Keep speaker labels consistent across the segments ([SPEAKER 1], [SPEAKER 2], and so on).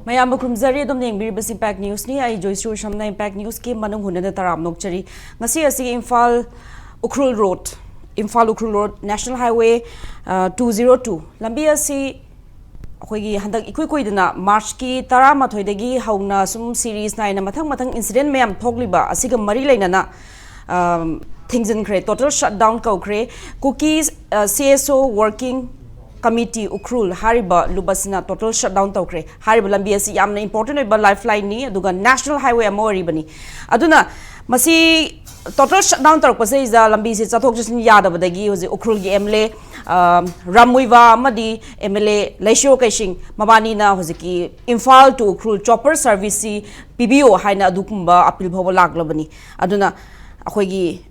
[SPEAKER 1] Mayam Krumzari dom neng biribas Impact News ni ay Joyshree Usham na Impact News ki Manung Hutna na taram nokchari. Ngasi asi Ukhrul Road National Highway 202 lambi asi akhoi handak ikoi dana March ki tarama thoidagi hauna sum series na mathang incident mayam thogliba asiga mari lainana things in kre total shutdown kau kre cookies CSO working committee Ukhrul hariba lubasina total shutdown tawkre hariba lambi asi yamna important oiba lifeline ni aduga national highway amori bani aduna masi total shutdown tawkpase iza lambi se chathok jasin yadabadagi hoje Ukhrul gi MLA Ramuiva amadi MLA Laisho Kaishing mabani na hoje ki Imphal to Ukhrul chopper service PBO haina adukumba appeal bhawa laglabani aduna akhoi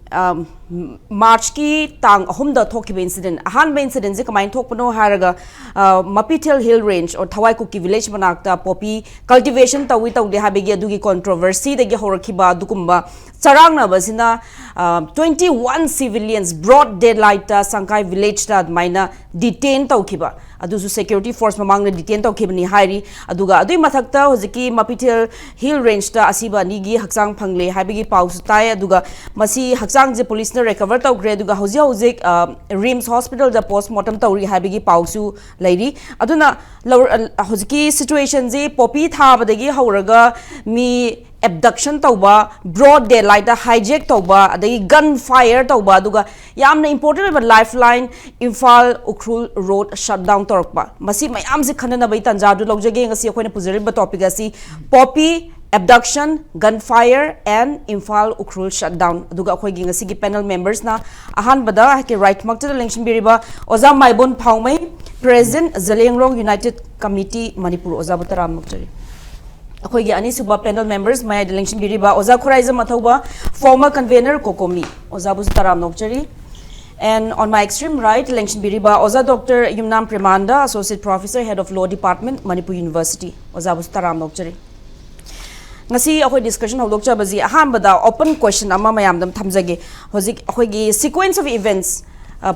[SPEAKER 1] March ki tang ahumda thokiba incident ahanba incident je kamain thokpano haraga Mapitel Hill Range or Thawai Kuki village manakta poppy cultivation tawi tawde habegi adugi controversy degi horakhiba dukumba charangna basina 21 civilians broad daylight ta Sankai village ta maina detain tawkhiba adusu security force mamangna detain tawkhibani hairi aduga adui mathakta hojiki Mapitel Hill Range ta asiba nigi hakchang phangle habegi pause tai aduga masi hakchang je police na recover tawgre aduga hojik Rims hospital da postmortem tawri habegi pausu lairi aduna hojiki situation je poppy thabadagi hauraga mi abduction tauba broad daylight hijack tauba adagi gunfire tauba aduga yamna important lifeline Imphal Ukhrul road shutdown torkba masi mayam je khanana bai tanja du logjage ngasi akoina pujariba topic asi poppy abduction gunfire and Imphal Ukhrul shutdown aduga akhoi gi ngasi gi panel members na ahan bada ke right makta election biriba oza Maibon Phaomei president Zeliangrong United Committee Manipur oza bataram mukjari akhoi gi ani suba panel members maya election biriba oza Khuraijam Athouba former convenor COCOMI oza bataram nokjari. And on my extreme right, election biriba oza Dr. Yumnam Premananda, associate professor, head of law department, Manipur University oza bataram nokjari. Ngasi akhoi discussion hodok chabazi ahambada open question ama mayam dam thamjage hojik akhoi gi sequence of events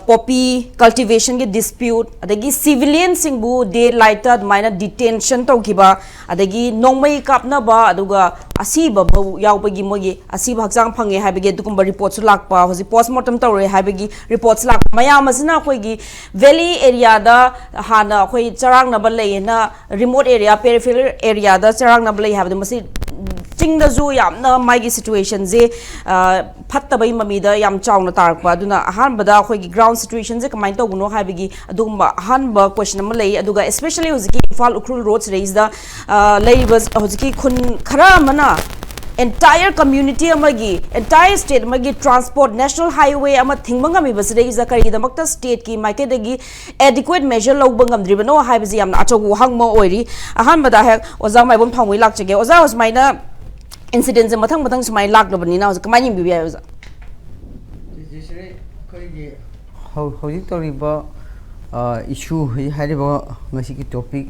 [SPEAKER 1] poppy cultivation ge dispute adagi civilian singbu daylight maina detention tawkiba adagi nongmai kapna ba aduga asiba yaubagi mogi asiba hakchang phange habege dukumba reports lakpa hoji postmortem tawre habegi reports lak mayam asina akhoi gi valley area da hana akhoi charang na ba lei na remote area peripheral area da charang na ba lei habde masi Ching the zoo yam na my situation ze Patabai mamida yam chow na tarkpa duna ahan bada hoigi ground situations ze kamain to guno habigi adumba ahanba question malay aduga especially hoziki Imphal Ukhrul roads raise the labors hoziki khun khara mana entire community amagi entire state amagi transport national highway ama thingmanga mi basre is kari damakta state ki maike dagi adequate measure lobangam dribano haibaji yamna achogu hangmo oiri ahan bada hek oza Maibon Phaomei lakchege oza hosmaina incidents mathang sumai laklabani na kamai nim biya oza
[SPEAKER 2] Joyshree koi hojik toriba issue hariba ngasi ki topic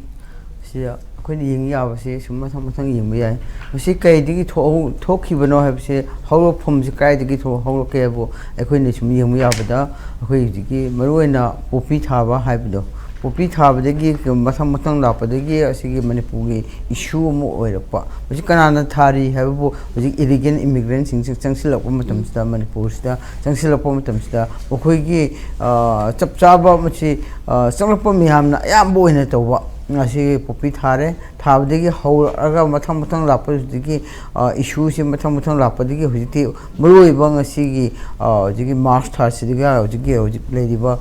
[SPEAKER 2] sia koi yeng yawa se sum mathang yeng biya masi kai digi thokibano habse hawlo phom se kai digi hawlo ke bo akoi ni sum yeng yawa da akoi digi maruena poppy thaba haibdo poppy thabadagi mathang lapadagi asigi Manipuri issue mo oirapa hoji kanana thari habu hoji illegal immigrants sing changsilakpa matamsida Manipur sida changsilakpa matamsida okhoi gi chapchaba machi changlakpa miyamna ayamba oina tawba ngasi poppy thare thabadagi hauraga mathang lapadagi issue se mathang lapadagi hoji maruiba ngasi gi march thasidiga hoji lediba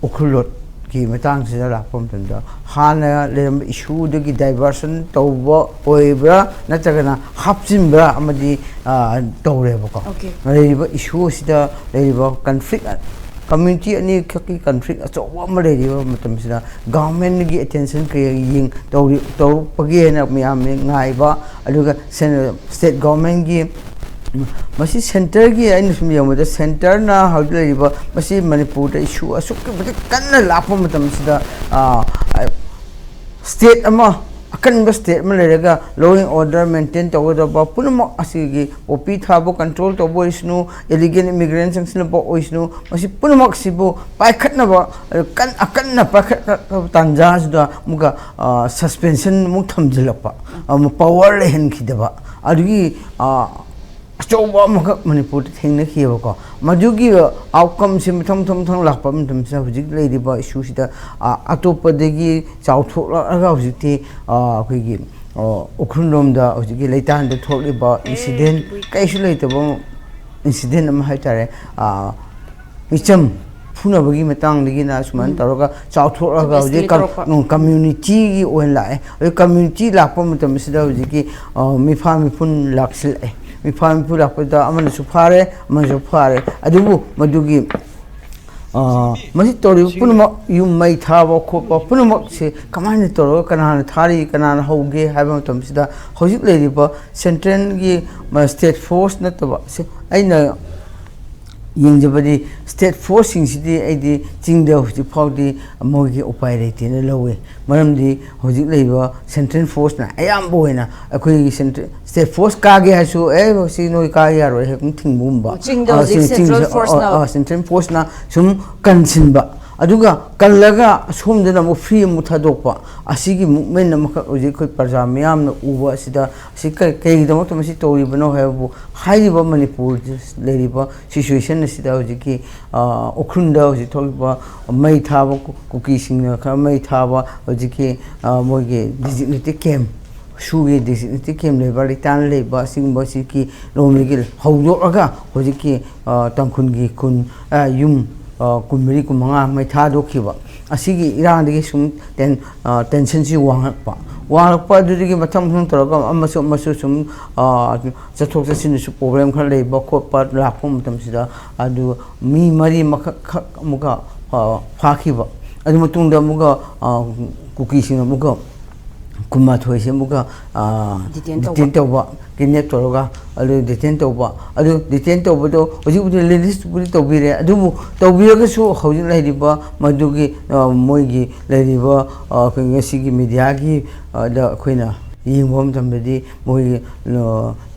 [SPEAKER 2] Ukhrul ki matang sida lakpom tanda hana lem issue de diversion tawba oibra natagana hapjimbra amadi tawreba ko leba issue sida leba conflict community ani khaki conflict acho ma leba matam sida government gi attention ke ying taw pagi na miyam ngaiba aduga state government gi masi center gi ain sum yamada center na hawdla riba masi Manipur da issue asuk ke kanna lapam matam sida state ama akan state ma lega law and order maintain to the ba punama asigi opi thabo control to bo isnu illegal immigrants sang bo isnu masi punama sibo pai khatna ba kan akan na pa tanja da muga suspension mu thamjilapa power le hen khidaba adugi Coba maka Manipur thing na kiyo ko. Majugi outcome si thong lakpa mitam sa hujik lady ba issue sida atopa degi chauthok laga hujikti akhoi Ukhrul rom da hujiki leitan da thokli ba incident kaisu leitaba incident ama haitare micham phuna bagi matang degi na suman taroga chauthok laga hujik community gi oin lae community lakpa mitam sida hujiki mi phun laksil mi pham pura pada amana sufare amana sufare adubu madugi masi tori punama yum mai thaba khopa punama se kamani toro kana thari kana hoge haba tamsida hojik leriba central gi state force na taba se aina yingjabadi state force singsi aidi chingda hoji phawdi mogi upai rete na lowe maramdi hojik leiba central force na ayam boina akoi state force ka ge hasu si noi ka ya ro he kum thingbumba central force na sum kansinba aduga kallaga somdana mo free mu thadokpa asigi movement na maka oje khoi parja miyam na uba sida sikka kai damo to masi tori bano habu haiba Manipur leriba situation na sida oje ki okhunda oje tholiba mai thaba kuki singna kha mai thaba oje ki moge designated camp shuge designated camp le bari tan le ba singba siki romigil hawdo aga oje ki tangkhun gi kun yum kumiri kumanga mai thado khiba asigi irang degi sum tension si wangakpa dudigi matham thum toroga amasu sum chathok chasin su problem khar lei ba khotpa lakhum tam sida adu mi mari muka phakhiba adu matungda muga kuki sing muga kuma thoise muga detain tawba kidnap toroga adu detain tawba adu detain tawba do hoji budi list budi tawbire adu tawbiraga su hoji laidiba madugi moigi laidiba ngasi media gi da khoina yingom tambedi moi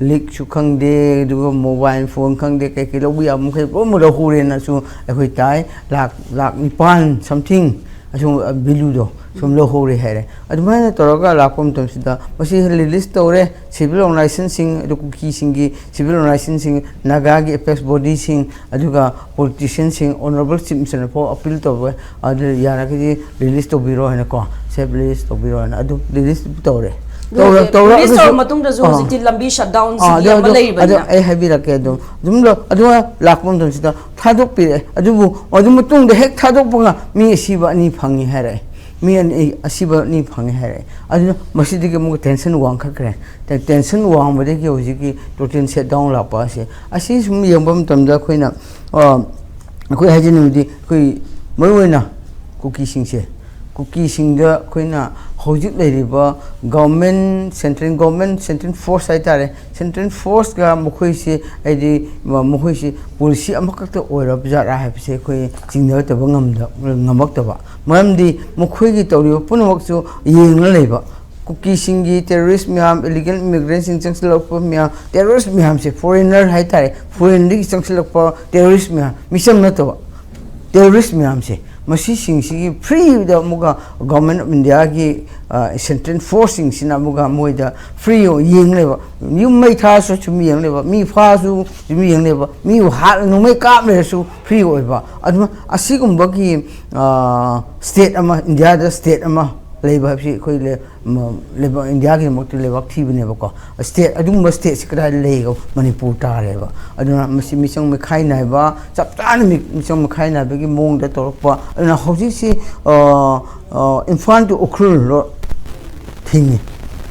[SPEAKER 2] leak su khangde du mobile phone khangde kai kai lobi am khai pro mo da hure na su khoi tai lak nipan something asu bilu do sum lo hore here adumana toroga lakom tamsida masi release tore civil licensing adu ki singi civil licensing naga gi apex body sing aduga politician sing honorable chief minister for appeal to adu yara ki release to biro hena ko se release to biro na adu release tore
[SPEAKER 1] release to matung da zo ji lambi shutdown si ma lei ba
[SPEAKER 2] adu ai habira ke adu dumlo adu lakom tamsida thadok pire adu matung de hek thadok bunga mi siba ni phangi here mi an asiba ni phangi here adu masidi ke mu tension wang khakre tension wang bade ke hoji ki total shutdown la pa se asi sum yambam tamda khoina khoi hajini di khoi moina kuki singse kuki singda khoina hojik leriba government central force aitare central force ga mukhoi se aidi mukhoi se policy amakakta oirab jara haipse khoi chingna ta bangam da ngamak ta ba mamdi mukhoi gi tawri punamak chu yengna leiba kuki singi terrorist miam illegal immigrants in changsilakpa miam terrorist miam se foreigner haitare foreign ri changsilakpa terrorist miam misam na to terrorist miam se masi singsi free da muga government of India gi central forcing sina muga moida free yeng leba yum mai tha so chumi yeng leba mi pha su chumi yeng leba mi ha no mai ka me su free oiba aduma asigum bagi state ama India da state ama leba si khoi leba India gi mokti leba thibne ba ko state adum state sikra lego Manipur ta leba aduna masi misang me khai nai ba chap tan misang me khai nai ba gi mong da torpa na hoji si infant to Ukhrul lo thingi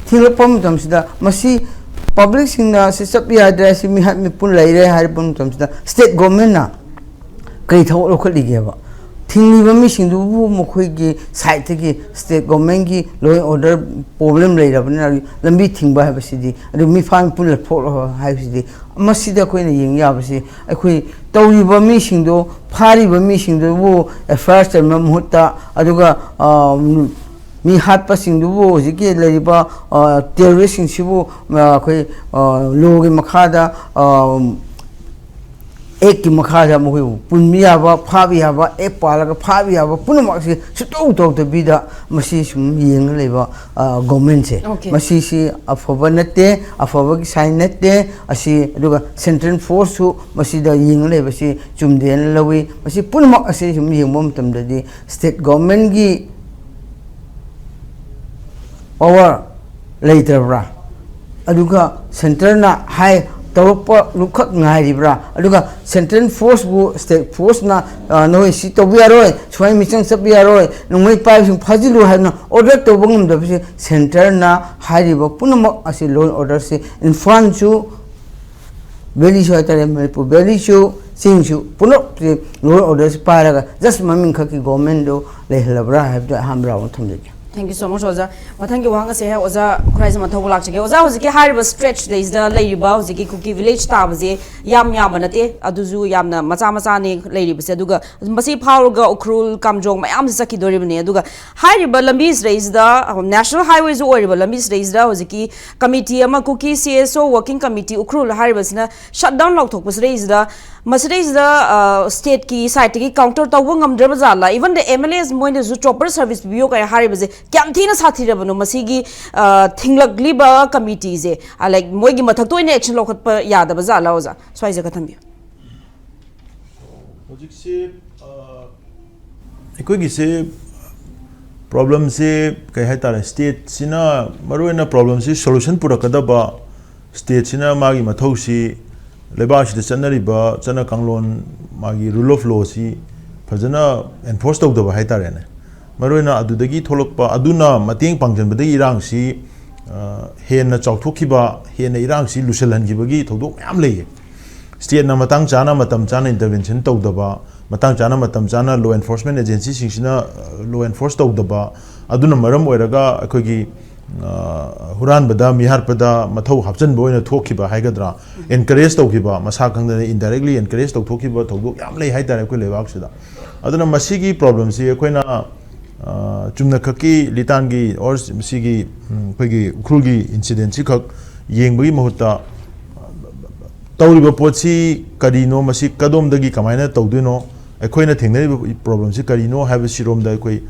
[SPEAKER 2] thilo pom tam sida masi public singna se sap ya da si mi hat mi pun lai re har pom tam sida state government na kai thaw lo khali ge ba thingli ba mi sing du bu mo khoi gi side gi state government gi law and order problem lai ra bana lambi thingba ha ba si di adu mi fan pun la phok ha si di masida khoi na yeng ya ba si akhoi tawri ba mi sing do phari ba mi sing do bu first term hutta aduga mi hat pa sing du bo ji ke le ba terrorist sing sibu khoi lo gi makha da ek ki makha da mo pun mi ya ba pha bi ya ba ek pa la ga pha bi ya ba pun ma si to to to bi da masi sum yeng le ba government se masi si afoba nate afoba ki sign nate asi aduga central force su masi da yeng le ba si chum den lawi masi pun ma asi sum yeng mom tam da di state government gi power later bra aduga center na high tawpa lukhat ngai bra aduga central force bu state force na no si to bi aroi choi mi chang sab bi aroi nungoi pa sing phajilu ha na order to bangum da bi center na high ba punama asi law order se in front chu beli sho tare Manipur beli sho sing shu puno law order se pa ra just maming khaki government do le helabra have to hamra on thum de.
[SPEAKER 1] Thank you so much, Oza. Thank you, Wanga say, Oza, Khuraijam Athouba Lakchage. Oza was a high stretch, there is the Ladybug, the Cookie Village Tabzi, Yam Yamanate, Aduzu Yamna, Mazamasani, Lady Beseduga, Masi Pauga, Ukhrul, Kamjong, Mayam Saki Doribane, Duga. High Lambis raised the National Highways or Lambis raised the Oziki Committee, Amakuki, CSO, Working Committee, Ukhrul, Haribasna, Shutdown Lock was raised the Masraise the state key site counter to Wungam Drebazala, even the MLAs Moin chopper service Bio Haribase, Cantina Satirabano, Masigi, Tinglak Liba committees, I like Moigi Matato in action local per Yada Bazala, so I Zakatambia.
[SPEAKER 3] Equigi say problems say Kahata state Sina Maruena problems is solution Purakadaba state Sina Magi Matosi. Lebash the Sanariba, Sana Kanglon, Magi, rule of law, si, Pazana, enforced out of the Haitarene. Marina Adudagi Tolokpa, Aduna, Mating Pangjan, but the Irang si, Hena Chautokiba, Hena Irang si, Lucelan Gibagi, Todo Amley. State Namatang Chana, Matam Chana intervention, Togdaba, Matang Chana, Matam Chana, law enforcement agency, Singina, law enforced out the bar, Aduna Maram, Weraga, Akogi. Huran bada mihar pada mathau hapchan boina thokiba haigadra encourage tawkiba masa khangda indirectly encourage tawthokiba thawdok yam lei haitare ko lebak sida aduna masigi problem si koina chumna khaki litangi or sigi khogi ukrulgi incident si khak yengbagi mahutta tawriba potsi karino masi kadom dagi kamaina tawduno akoina thengnari problem si karino have sirom da koi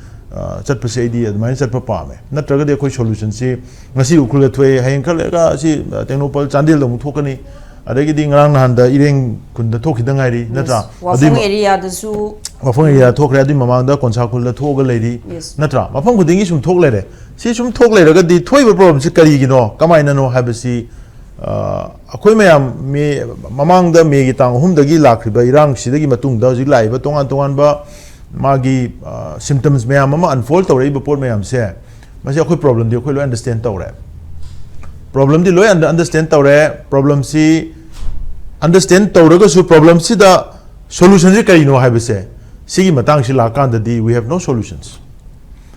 [SPEAKER 3] chat per se di admine chat per pame na traga de koi solution si ngasi ukhul thwe haing khala si technopal chandil dong thokani adagi di ngrang nan da ireng kun da thokhi da ngai na tra
[SPEAKER 1] wafong area da su
[SPEAKER 3] wafong area thokre adi mamang da konsa khul da thoga leidi na tra mafang khudingi sum thok lere si sum thok lere ga di thoiba problem si kari gi no kamaina no habasi akhoi mayam me mamang da me gi tang hum da gi lakriba irang sidagi matung da ji lai ba tongan tongan ba magi symptoms mayam ama unfold tawrei bepor mayam se masi akhoi problem di akhoi lo understand tawre problem di lo understand tawre problem si understand tawraga su problem si da solution ji kai no haibase sigi matang si lakan da di we have no solutions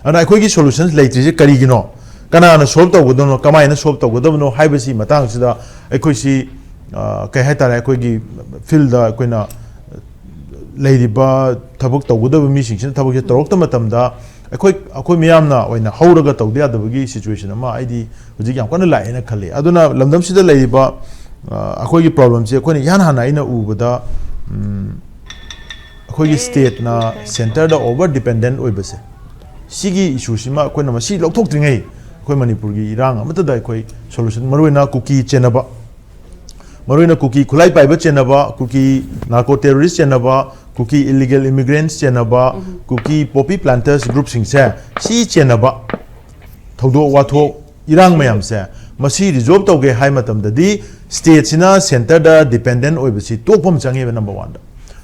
[SPEAKER 3] and akhoi gi solutions laitri ji kari gi no kana na solve tawgodo no kamai na solve tawgodo no haibasi matang si da akhoi si kai haitare akhoi gi field da akhoi na Ladybug Tabuk Tawuda Missing Tabuk Torokta Matamda, a quick Miamna or in a Horaga Tawdia the Bagi situation. Ma ID was a young one like in a Kali. I don't know, Lamdam see the Ladybug, a quick problems here, Queen Yanhana in a Ubada, a quick state na centered over dependent Ubase. Sigi Ishushima, Quenamasi, Lotok a Queen Manipuri, Rang, Matadai solution, Marina cookie Chenaba. Marina cookie, Kulai Piper Chenaba, cookie narco terrorist Chenaba. Cookie illegal immigrants chenaba cookie poppy planters group sing se si chenaba thodo watho irang mayam se masi resolve tawge hai matam da di state sina center da dependent oibasi topom change number 1 da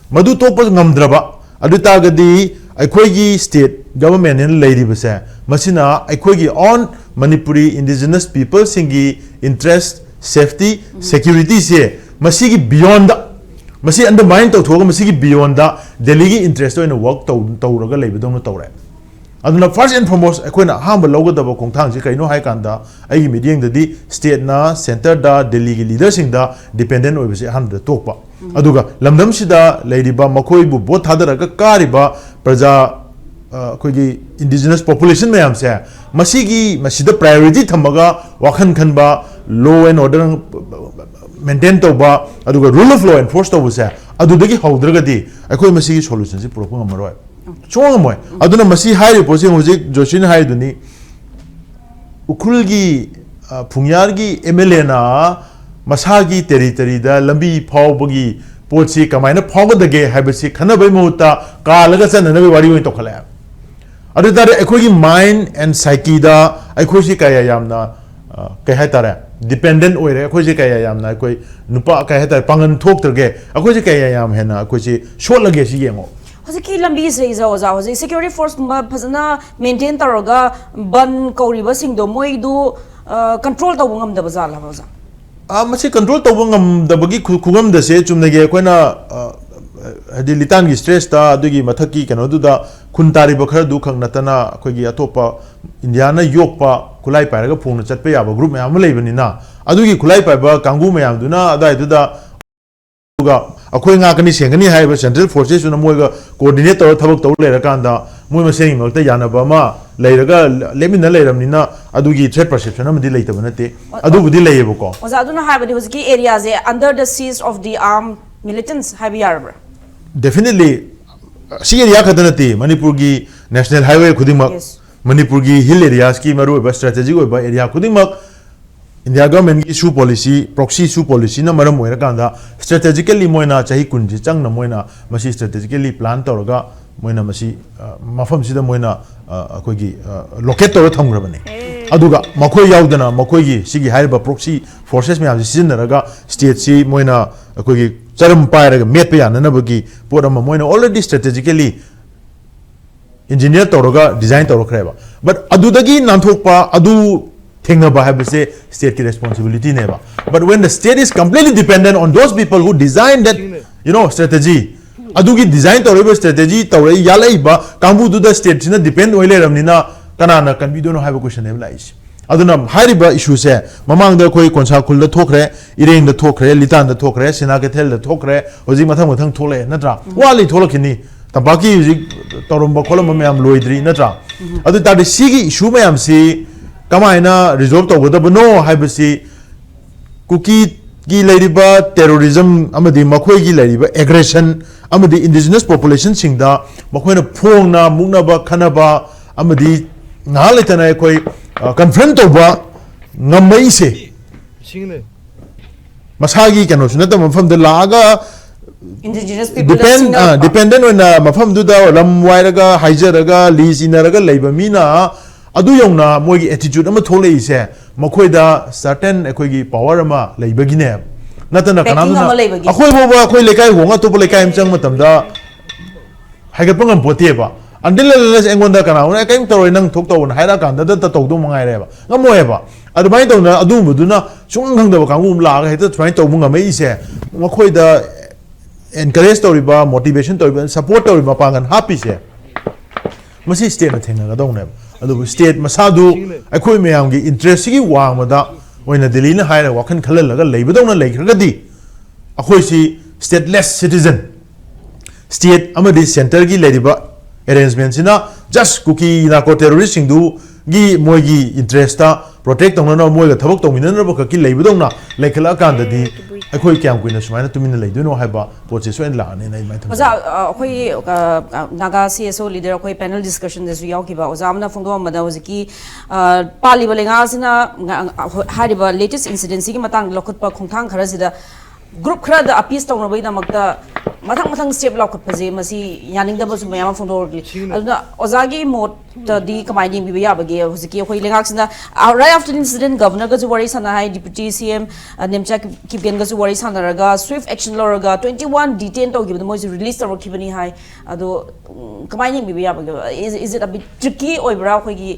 [SPEAKER 3] madu topa ngamdraba adu tagadi aikhoigi state government in lady base masina aikhoigi on Manipuri indigenous people singi interest safety security se masigi beyond masi undermine to thoga masi beyond the Delhi interest in work to raga lebi dong to re aduna first and foremost akoina hamba logo da kong thang ji kaino hai kanda ai meeting da di state na center da Delhi gi leader sing da dependent oibse han da tokpa aduga lamdam sida leidiba makoi bu bot thadara ka kariba praja कोई indigenous population में हमसे मसीगी मसीदा priority थम्बगा वाखन खनबा law and order maintain तो बा अदुगा rule of law enforce तो बुसे अदुदगी हौद्रगदी अकोई मसीगी solution से प्रोपोंग मरोय चोंग मोय अदुना मसी high possessing होजिक Joshi ने high दुनी उखरुल की फुंगयार की MLA ना मसागी टेरिटरी दा लंबी फावबगी पोची कमाइना फावगदगे हाइबसी खनबई मुता कालगा चननबे वारी ओइन तोखला अदु तारे अखोगी माइंड एंड साइकी दा अखोसी काया यामना कह हातारे डिपेंडेंट ओइरे अखोसी काया यामना कोई नुपा कह हातारे पांगन थोक्तरगे अखोसी काया याम हेना अखोसी शोलगे सी येंगो
[SPEAKER 1] हजिकी लंबी से इजा ओजा हजि सिक्योरिटी फोर्स कुमा फजना मेंटेन तरोगा बन कौरिबा सिंगदो मोइदु कंट्रोल तौब ngam जाला बजा
[SPEAKER 3] मसी कंट्रोल तौब ngam खुगम दसे चुमनगे कोइना हदि लितान की स्ट्रेस ता अदुगी मथकी कनो दुदा खुन तारिब खर दु खंग नतना अखोगी अतोपा इंडिया ना योकपा खुलाई पारगा फोन चटपे याबा ग्रुप मयाम लेबनिना अदुगी खुलाई पाबा कांगू मयाम दुना अदाय दुदा दुगा अखोई ngakani sengani haiba central forces una moiga coordinate tawra thabak taw lera kanda moi maseng makta yanaba ma leiraga lemina leiramnina adugi threat perception amadi leitaba nate adu budi leibo ko
[SPEAKER 1] oza aduna haibadi hoziki area je under the siege of the armed militants haibi yarabra
[SPEAKER 3] definitely si area khadanati manipur gi national highway khudingmak manipur gi hill areas ki maru ba strategic oiba area khudingmak India government ki issue policy proxy issue policy na maram moira kanda strategically moina chahi kunji chang na moina masi strategically plan tawraga moina masi mafam sida moina akoi gi locate tawra thamgrabane aduga makhoi yaudana makhoi gi sigi haiba proxy forces me am sizinaraga state si moina akoi gi charam pairaga met pe yana na bagi porama moina already strategically engineer tawraga design tawrakreba but adudagi nanthokpa adu state ki responsibility neba but when the state is completely dependent on those people who designed that strategy adugi design tawreba strategy tawre yalai ba kambu du the state sina depend oile ramnina kanana kan we don't have a question neba lais aduna hariba issue se mamang da koi konsa khul da thokre ireng da thokre litan da thokre sina ke thel da thokre hoji mathang mathang thole natra wali tholakini tabaki tawrumba kolom mayam loidri natra adu ta de sigi issue mayam si कमायना resolve तौगदबनो हाइबसी कुकी की लेरिबा terrorism अमदी मखोई की लेरिबा aggression अमदी इंडिजिनस पॉपुलेशन सिंगदा मखोइना फोंगना मुगनाबा खनाबा अमदी ना लेतना कोई कन्फ्रंट तौबा ngамई से सिंगने मसागी कनो सुनत मफम द लागा
[SPEAKER 1] indigenous people
[SPEAKER 3] dependent on mafam duda lam wairaga haijarga lisinaraga leiba mina adu yongna moigi attitude ama thole ise makhoida certain ekhoigi power ama leibagine natana kanamna akhoi boba akhoi lekai honga to lekai amchang matamda haigapangam poteba until engonda kana kai toroi nang thok to haira kanda da ta tawdu mangai reba ngamoeba adu bai tawna adu buduna chung khangda kangum la ga heta try to munga mai ise makhoida encourage toriba motivation toriba support toriba pangan happy se masi state na thenga ga dong ne अदु state मसादु अखोय मयाम की interest की वांगमदा ओइना दिल्ली ना हायरा वाखन खललगा लेबदौना लेखरगदी अखोय सी stateless citizen state अमदि centre की लेरिबा arrangement सिना just cookie नाको terrorist सिंगदु गी मोयगी interest ता protect तौना मोयगा थबक तौमिननबा की लेबदौना लेखला कांददी अखोय क्याम कुइना सुमाइना तुमिना लेदुनो हायबा पोचे सोइन लाने नै माइ थम
[SPEAKER 1] ओजा अखोय नागा सीएसओ लीडर अखोय पैनल डिस्कशन देसु यावकिबा ओजामना फोंदो मदा होजिकी पालिबा लेंगा सिना हारिबा लेटेस्ट इंसिडेंट की मतंग लखुतपा खोंथांग खरसिदा ग्रुप खरा द अपीस तौनबई नमक्ता मथंग मथंग स्टेप लखुतपजे मसी यानिंगदबो सुमयाम फोंदोरली अदुना ओजागी मोट दी कमाइनिंग बिबा याबगे होजिकी अखोय लेंगा सिना राइट आफ्टर इंसिडेंट गवर्नर गजु वरी सना हाई डिप्यूटी सीएम नेमचा किपगेन गजु वरी सनारगा स्विफ्ट एक्शन लरगा 21 डिटेन तौगिबद मोइ रिलीज तौरखिबनी हाई अदो कमाइनिंग बिबा याबगे is it a bit tricky ओइब्रा अखोयगी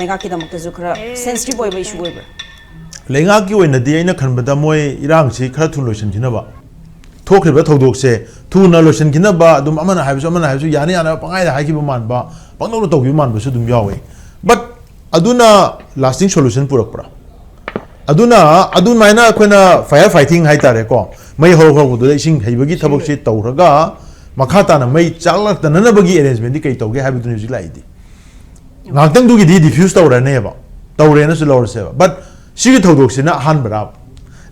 [SPEAKER 1] लेंगा की दमक्तजु खरा सेंसिटिव ओइबा इशू ओइब्रा
[SPEAKER 3] लेंगा की ओइनदी आइना खनबदा मोइ इरांग से खरा थु लोशन खिनबा थोखरिबा थौदोक से थु ना लोशन खिनबा दुम अमना हाइबसु यानी याना पंगाइ हाइकिबा मानबा पंगनो तौगिबा मानबसु दुम यावे बट अदुना लास्टिंग सॉल्यूशन पुरकपरा अदुना अदुमाइना अखोइना फायर फाइटिंग हाइतारे को मै होरगदु इसिंग हैबगी थबक से तौरगा makata na mai chalak ta nana bagi arrangement di kai tauge habi tu music lai di ngakang du gi di diffuse tawra ne ba tawre na su lor se ba but sigi thodok sina han barab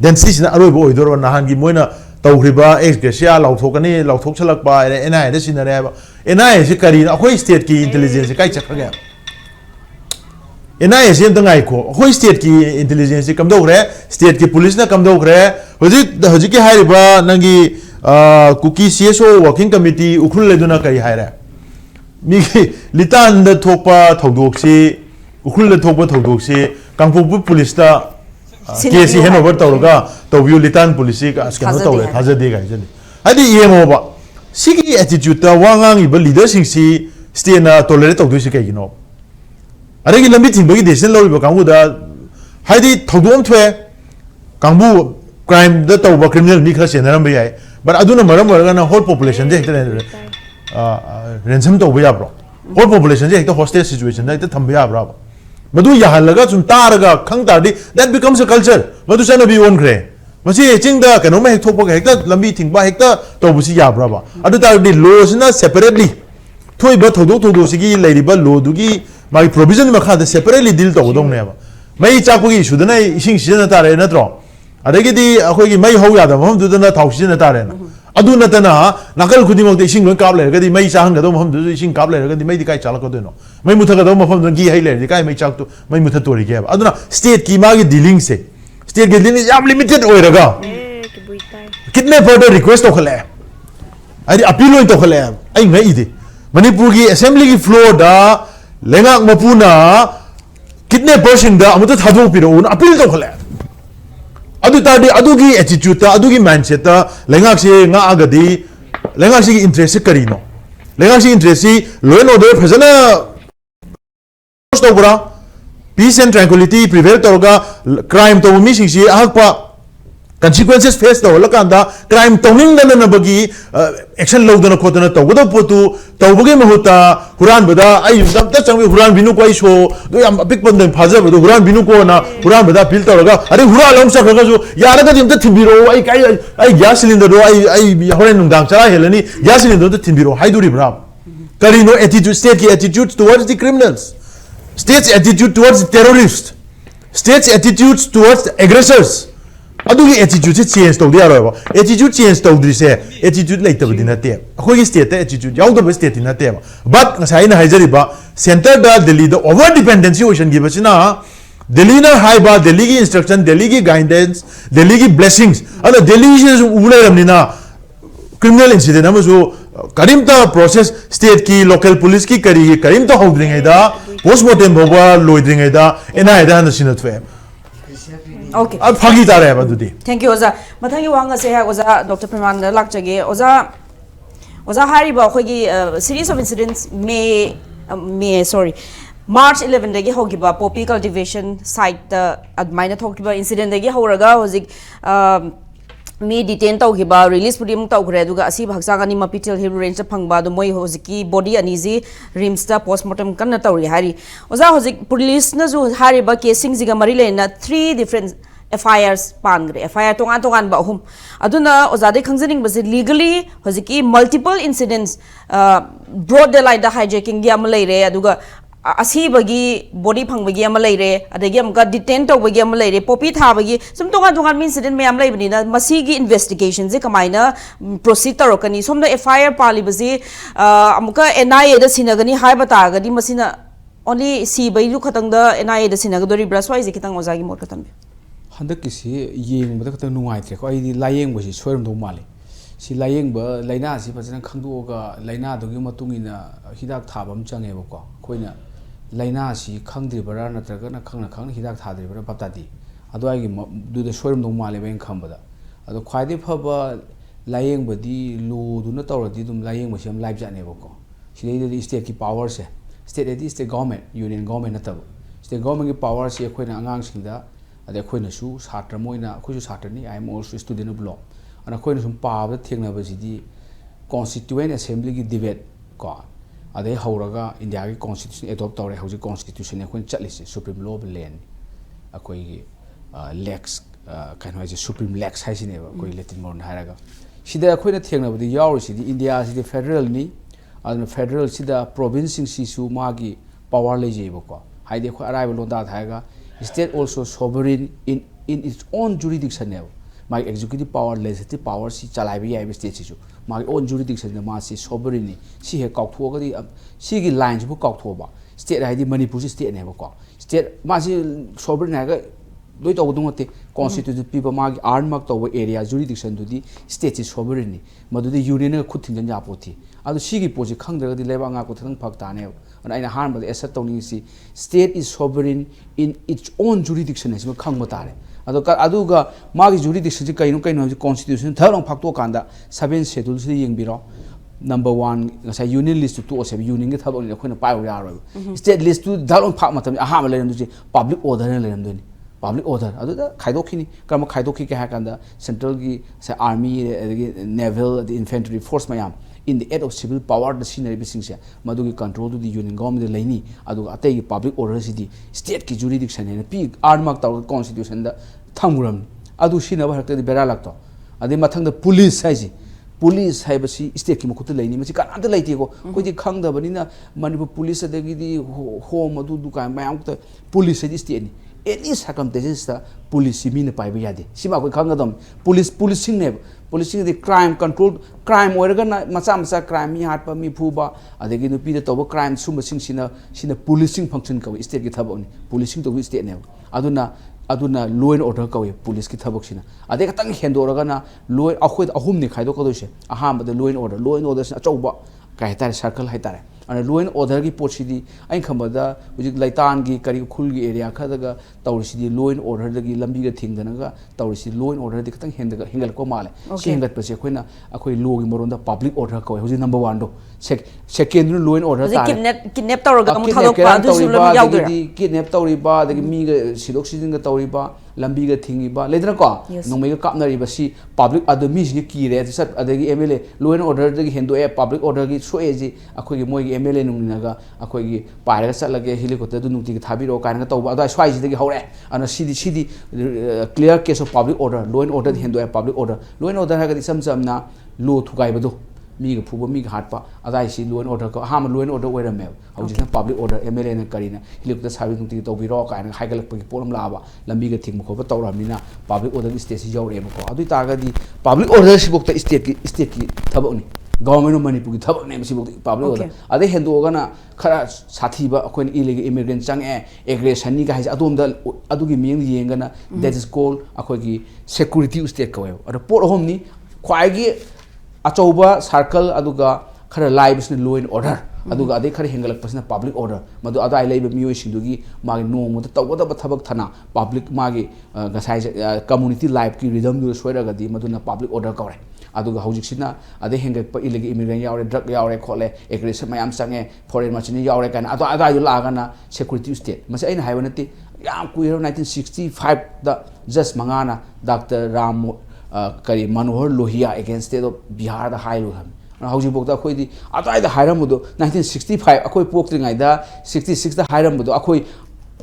[SPEAKER 3] then si sina aroi bo oidor na han gi moina tawriba ex gracia lauthokani lauthok chalak ba ena da sina re ba ena si kari na khoi state ki intelligence kai chakha ena ese ngai ko khoi state ki intelligence kam do re state ki police na kam do re hoji ki hai ba nangi cookie CSO working committee Ukhrul leduna kai hai re mi litan da thokpa thodok si Ukhrul da thokpa thodok si kangpu police ta case hand over tawga tawbiu litan police ka scan tawre thaja de gai jani adi emo ba sigi attitude ta wangang iba leader sing si state na tolerate tawdu si kai gino aregi lambi thingba gi decision lawri ba kangbu da haidi thodom thwe kangbu crime da tawba criminal ni khara senaram ba yai but aduna maram warga na whole population je ransom tawba ya bro whole population je ekta hostage situation da ekta thamba ya bro madu ya halaga chum taraga khangta di that becomes a culture madu sana bi on kre masi chingda kano ma hek thokpa hekta lambi thingba hekta tawbusi ya bro ba adu tar di law sina separately thoi ba thodo sigi lairi ba law du gi my provision ma khada separately deal to dong ne ba mai chakpugi issue da nai ising sina tare na tro adagi di akhoi gi mai ho ya da mom du na thau sina tare na adu na ta na nakal khudimok de ising lon kap le ga di mai sa hang ga do mom du ising kap le ga di mai di kai chala ko do no mai mutha ga do mom du gi hai le di kai mai chak tu mai mutha to ri ge ba aduna state ki ma gi dealing se state gi dealing yam limited oi ra ga kitne further request to khale ai appeal oi to khale ai ngai ide manipur gi assembly gi floor da lengak mapuna kitne person da amuta thadok piro un appeal to khale adu ta de adu gi attitude ta adu gi mindset ta lengak se nga agadi lengak se gi interest kari no lengak se interest si law and order phajana to bra peace and tranquility prevail to ga crime to mi sing si ahpa consequences face to lakanda crime towning na bagi action lo dana khotana to godo potu to bagi mahuta huran bada ai yum ta changwi huran binu ko ai so do yam big pandang phaja bado huran binu ko na huran bada feel to ga are hura long sa ga so yara ga dim ta thimbiro ai kai ai gas cylinder do ai horen nung dang chara helani gas cylinder to thimbiro hai duri bra kari no attitude state ki attitude towards the criminals state's attitude towards the terrorists state's attitudes towards the aggressors adugi attitude change to dia ro attitude change to dri se attitude like to dina te khoi state attitude yaw do state dina te but ngasai na haijari ba center da delhi the over dependency ocean gi bachina delhi na high ba delhi gi instruction delhi gi guidance delhi gi blessings ala delhi is ulai ramnina criminal incident amazu karimta process state ki local police ki kari karimta hodring da postmortem boba loidring da ena da na sinatwe
[SPEAKER 1] Okay.
[SPEAKER 3] Thank
[SPEAKER 1] you, Oza. Mathangi wanga se ha Oza Dr. Premananda lakchage Oza hari ba khogi series of incidents March 11 dagi hogi ba poppy cultivation site admaina thoki ba incident dagi horaga hozik me detain tau hiba release pudim tau khre duga asi bhaksang ani mapitil hill range phangba do moi hoziki body aniji rims ta postmortem kan tau ri hari oza hozik police na ju hari ba casing jiga mari lena 3 different FIRs pangre FIR tongan ba hum aduna oza de khangjaning ba legally hoziki multiple incidents broad daylight da hijacking gi am leire aduga asi bagi body phang bagi am leire adagi am ga detain to bagi am leire poppy tha bagi sum tongan incident me am lei bani na masi gi investigation je kamaina proceed tarokani somna FIR pali basi amuka NIA da sinagani hai bata gadi masina only si bai lu khatang da NIA da sinagadori braswai je kitang ozagi mot katam
[SPEAKER 4] handak kisi yeng bada kata nuai tre ko ai layeng basi soiram do male si layeng ba laina si fajana khangdu ga laina do gi matungina hidak thabam change ba ko koina laina si khangdri bara natraga na khangna hidak thadri bara patadi ado ai gi du de soiram do male ben khambada ado khwaide phaba layeng badi lo du na tawradi dum layeng basi am live jane ba ko si de state ki power se state edi state government union government na tab state government ki power si khoina angang singda ade khoina su satra moina khoju satra ni I am also student of law ana khoina sum pa ba thengna ba sidi constituent assembly gi debate ko ade hauraga india gi constitution adopt tawre hauji constitution e khoin chatlisi supreme law len akoi gi lex kan hoje supreme lex haisine ba koi latin mon haraga sida akhoi na thengna budi yaw sidi India sidi federal ni adna federal sida province sing sisu magi power le jebo ko haide khoi arai londa thaiga state also sovereign in its own jurisdiction ne my executive power legislative power si chalai bi ai state sisu my own jurisdiction ne ma si sovereign ni si he kauk thuo ga di si gi lines bu kauk thuo ba state haide Manipur state ne ba ko state ma si sovereign ha ga doi to dung te constitution people magi arm mark to area jurisdiction du di state is sovereign ni madu di union khut thin jan ja poti adu sigi poji khangda di leba nga ko thang phak ta ne ana ina han ba asset tawning si state is sovereign in its own jurisdiction is khang ma tare adu ga magi jurisdiction ji kaino kaino constitution tharong phak to kanda 7 schedule si yeng biro number 1 ngasai union list to se union ge thabong ne khoina pai ya ro state list to tharong phak matam aha ma leram du public order ne leram du public order aduda khaidokini kama khaidokhi ke hakanda central gi army naval the infantry force mayam in the aid of civil power the scenery bising se madugi control to the union government laini adu atei public order sidi state ki jurisdiction ne pi armark taw constitution da thamuram adu sina ba hakte bera lakto adi mathang da police haiji police haibasi state ki mukut laini masi kan anta laiti ko koi di khangda bani na Manipur police adagi di home adu dukan mayam ta police di state ni any circumstances the police mi na pai ba yade sima ko khanga dom policing ne policing the crime control crime oiraga na macha crime mi hat pa mi phuba adegi nu pi da to crime sum sing sina policing function ka state ki thab ni policing to state ne aduna law and order ka police ki thabok sina ade katang hendoraga na law akhoi ahum ni khaido ka do se aham da law and order sina chauba ka hetar circle haitare ana law and order gi pochidi ain khambada hujik laitan gi kari khul gi area khadaga tawrisidi law and order dagi lambi ga thingdana ga tawrisi law and order di katang hendaga hingal ko male si hengat pase khoina akhoi law gi moronda public order ko hujik number 1 do second law and order ta
[SPEAKER 1] kidnap tawraga mu thalok pa du su lam yaudra
[SPEAKER 4] kidnap tawriba dagi mi ga sidok sidin ga tawriba lambi ga thingi ba ledra ko nongmei ga kapnari ba si public adami gi kire sat adagi MLA law and order dagi hendo e public order gi so eji akhoi gi moi gi MLA nungnaga akhoi gi paira chatlage helicopter du nungti gi thabiro kaina tawba adai swai ji dagi hore ana sidi clear case of public order law and order hendo e public order law and order ha ga samna law thugai badu mi ga phuba mi ga hatpa adai si law and order ko ha ma law and order oirame hawjina public order MLA na karina helicopter sabi nungti tawbiro kaina haigalak pagi polam laba lambi ga thing ko ba tawramina public order gi state si jawre ko adui taga di public order si bokta state ki thabok ni government of Manipur ki thabak ne masi public order ade hendo gana khara sathi ba akoin illegal immigrant chang aggression ni ga haja adom da adugi miyeng yengana that is called akoi gi security state ko ado por hom ni khwai gi achauba circle aduga khara lives ni law and order aduga ade khara hengalak pasna public order madu adai leiba miyoi sindugi magi nong mu tawda ba thabak thana public magi gasai community life ki rhythm du soira ga di maduna public order kore aduga hojik ade hengat pa illegal immigrant yaure drug yaure khole aggression mayam change foreign machine yaure kana adu yu lagana security state mase aina haibanati yam kuiro 1965 da just mangana Dr. Ram kari Manohar Lohia against state of Bihar da hailu ham hojik bokta khoi di adu da hairam do 1965 akoi pokri ngai da 66 da hairam do akoi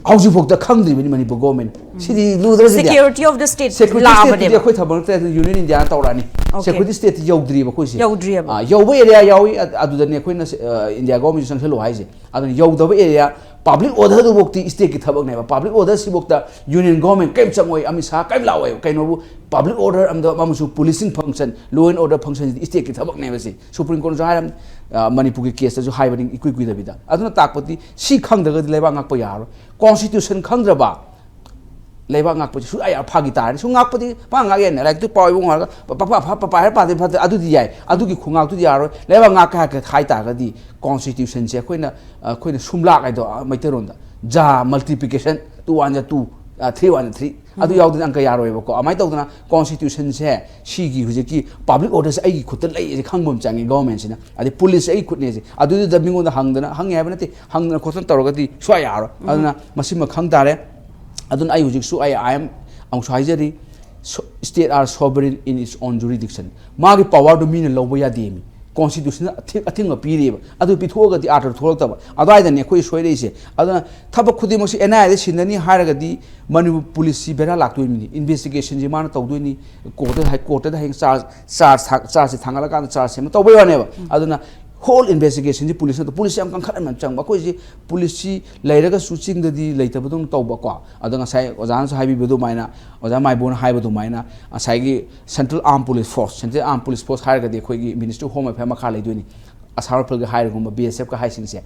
[SPEAKER 4] howji bokta khangdri bani Manipur government sidi ludra
[SPEAKER 1] security of the state
[SPEAKER 4] security state khoi thabang ta union India tawrani security state yaudri ba khoi si
[SPEAKER 1] yaudri
[SPEAKER 4] yauba area yawi adu da ne khoi na India government sanction lo haise adu yaudaba area public order du bokti state ki thabak ne ba public order si bokta union government kaim chamoi amisa kaim lawai kaino bu public order amda mamusu policing function law and order function state ki thabak ne ba si supreme court jo haram Manipur ki case jo haibani ikui da bida aduna takpati si khangdaga leba ngak pa yaro constitution khangraba leba ngak pa su aya phagi tar su ngak pati pa ngak yen like tu poi bung ha pa pa de pha adu di yai adu ki khungak tu yaro leba ngak ka khai ta ga di constitution je khoina sumla kai do maiteron da ja multiplication 2 1 2 3 1 3 adu yaud ang ka yaro ba ko amai tawdana constitution se si gi huje ki public orders ai gi khut lai je khangbom changi government sina adi police ai khut ne je adu da bingo da hangdana hang ya banati hangna khotan tawra di swa yaro aduna masima khang tare adun ai hujik su I am ang state are sovereign in its own jurisdiction magi power do mean lobo ya demi constitution ating piri adu pithoga di atar tholta adai ne khoi soire se aduna thaba khudi mo si NI de sinani haraga di Manipur police bera laktoi ni investigation ji man tawdoi ni court da heng charge thangala kan charge se to boy ne ba aduna whole investigation ji police am kan khat man chang ba khoi ji police lairaga suching da di leita bodong tawba ko adanga sai ojan sa habi bedu maina oja Maibon hai bedu maina asai gi central armed police force haraga di khoi gi ministry of home affairs ma kha leidoi ni asar pal ga hai gum BSF ka hai sing se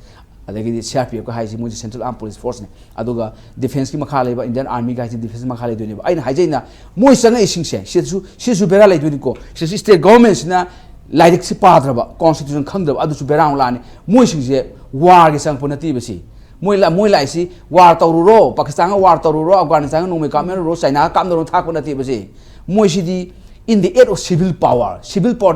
[SPEAKER 4] adagi CRPF ka hai si mu central armed police force ne aduga defense ki makha leba Indian army ka si defense makha leidoi ni aina hajaina moi sanga ising se sisu bera leidoi ni ko state government na like si padraba constitution khangdaba adu su berang lani moi sing je war gi sang punati basi moi la si war tawru Pakistan ga war tawru Afghanistan ga nome kamero ro China kam ro thak punati basi moi si di in the age of civil power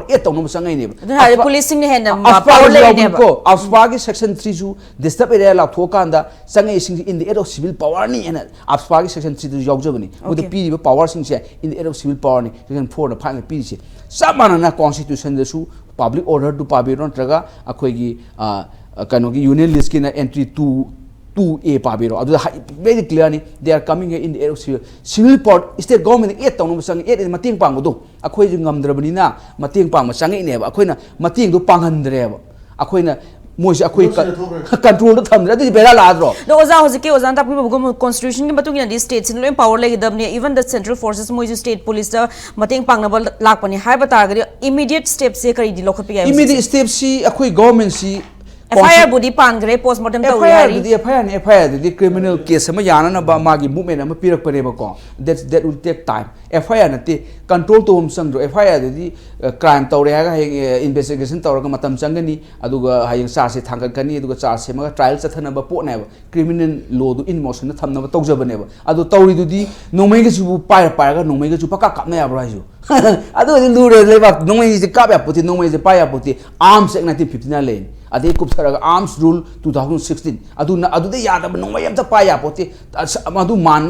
[SPEAKER 4] et tawno sangai ne
[SPEAKER 1] policing ne hen power le ne
[SPEAKER 4] ko afspa gi section 3 ju disturb area la thokanda sangai sing in the age of civil power ni and afspa gi section 3 ju yaujabani with the p power sing se in the age of civil power ni section 4 the final p se samana na constitution de su public order to pabiron traga akhoi gi kano gi union list ki na entry 2A pabiro adu very clearly they are coming in the area of civil port state government et tawno sang et mating pang do akhoi ju ngamdrabani na mating pang ma sangai ne ba akhoi na mating do panghandre ba akhoi na moi se akhoi control do thamdra adu bera la dro
[SPEAKER 1] no oza hojike oza ta pi constitution ki matung in the states in power legi dabne even the central forces moi state police da mating pang na bal lakpani hai bata gari immediate steps se kari di lokhapi ya
[SPEAKER 4] immediate steps si akhoi government si
[SPEAKER 1] FIR budi pangre postmortem to
[SPEAKER 4] FIR the criminal case sama yana na ba magi movement ama pirak pare ba ko that will take time FIR na te control to hum sang do FIR the crime to re ga investigation to ra matam changani aduga hayeng charge se thangkan kani aduga charge se ma trial chathana ba po na ba criminal law do in motion na thamna ba tawjabane ba adu tawri du di nomai ga su pa ga nomai ga su paka kap na ya bra ju adu lure le ba nomai se kap ya puti nomai se pa ya puti arms 1959 lane ade kupsara arms rule 2016 adu de yada nongmai am ta pa ya poti adu man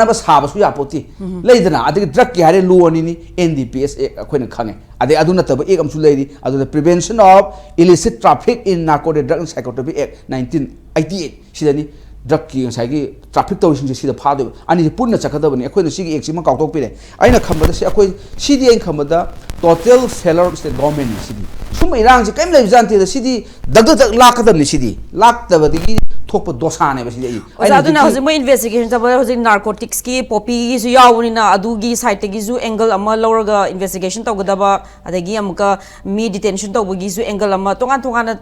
[SPEAKER 4] ba sa ba su ya poti leidana ade drug ki hare law ni NDPS akoina khange ade adu na taba ek am su leidi adu the prevention of illicit traffic in narcotic drug and psychotropic act 1988 sidani drug ki sai gi traffic to sing sida phadu ani punna chakadabani akoina sigi ek sima kawtok pire aina khambada se akoi cdi en khambada total failure state government cdi sum irang se kaim le janti da cdi dag lakadam ni cdi laktabadi gi thokpa dosane ba cdi
[SPEAKER 1] ai aduna hoje mo investigation ta hoje narcotics ki poppy gi su yawuni na adu gi site gi su angle ama lower investigation to godaba adagi amka me detention to gi su angle ama tongan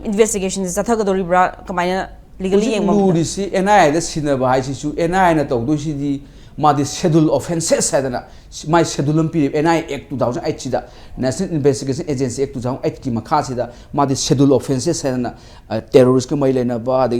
[SPEAKER 1] investigation is athagadori bra kamaina legally
[SPEAKER 4] yang lu si NI da sinaba hai si NI na to do si di ma di schedule offenses sadana my schedule period NI act 2008 sida National Investigation Agency act 2008 ki makha sida ma di schedule offenses sadana terrorist ko mai lena ba de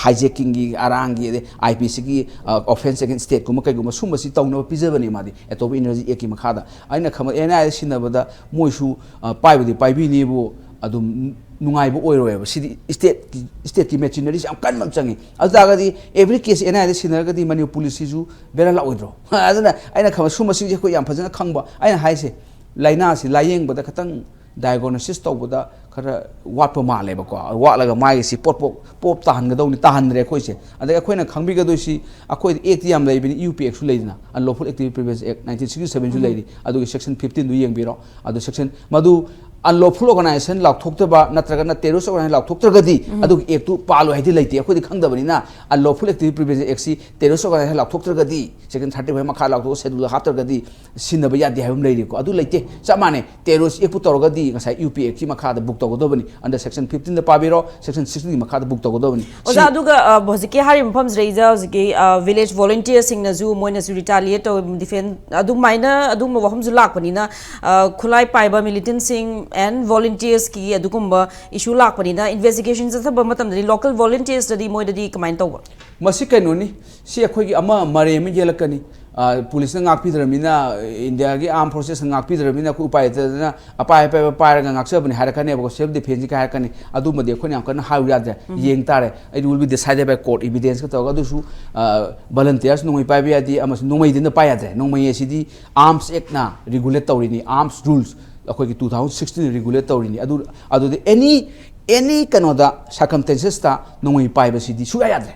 [SPEAKER 4] hijacking gi arang gi IPC ki offense against state ko makai go sum si tawna pijabani ma di atob energy ek ki makha da aina khama NI sinaba da moisu paibi ni bo adum nungai bo oiro ba sidi state ki machinery am kan mam changi azaga di every case ena de sinaga di Manipur police ju bera la oidro adana aina khama suma sing je ko yam phajana khangba aina haise laina si layeng bada khatang diagnosis to bada khara watpa ma le ba ko watlaga mai si pop tahan ga dawni tahan re khoi se adaga khoina khangbi ga do si akhoi act yam lai bin UPX su leidina unlawful activity prevention act 1967 ju leidi adu section 15 du yeng biro adu section madu unlawful organization laukthokta natraga terrorist organization laukthoktragadi adu act tu palo haidi leite akhoi di khangdabani na unlawful activity prevention act si terrorist organization laukthoktragadi section 35 makha laukthok schedule haptragadi sinaba yadi haim leiri ko adu leite chamane terrorist act torogadi ngasai UPX ki makha da book togodobani under section 15 da pabiro section 16 ki makha da book togodobani
[SPEAKER 1] oza aduga boziki hari mphams reija oziki village volunteer sing na zu moina zu retaliate to defend adu maina adu mo waham zu lakpani na khulai paiba militant sing and volunteers ki adugumba issue lakpani na investigations atha ba matam da local volunteers da di moi da di comment to
[SPEAKER 4] masi kanoni si akhoi gi ama mare me gelakani police na ngak pidramina India gi armed forces ngak pidramina ku upai na apai pai ga ngak sabani harakane ba self defense ka harakane adu made khoni am kana haw ya yeng tare it will be decided by court evidence ka to ga du su volunteers nongoi pai bi adi amas nongoi din pai ya nongoi si di arms act na regulate tawrini arms rules ꯑꯩꯈꯣꯏꯒꯤ 2016 regulate ꯇꯧꯔꯤꯅꯤ ꯑꯗꯨꯗꯤ any ꯀꯩꯅꯣꯗ circumstances ꯅꯣꯡꯃꯩ ꯄꯥꯏꯕꯁꯤꯗꯤ ꯁꯨꯡꯌꯥ ꯌꯥꯗ꯭ꯔꯦ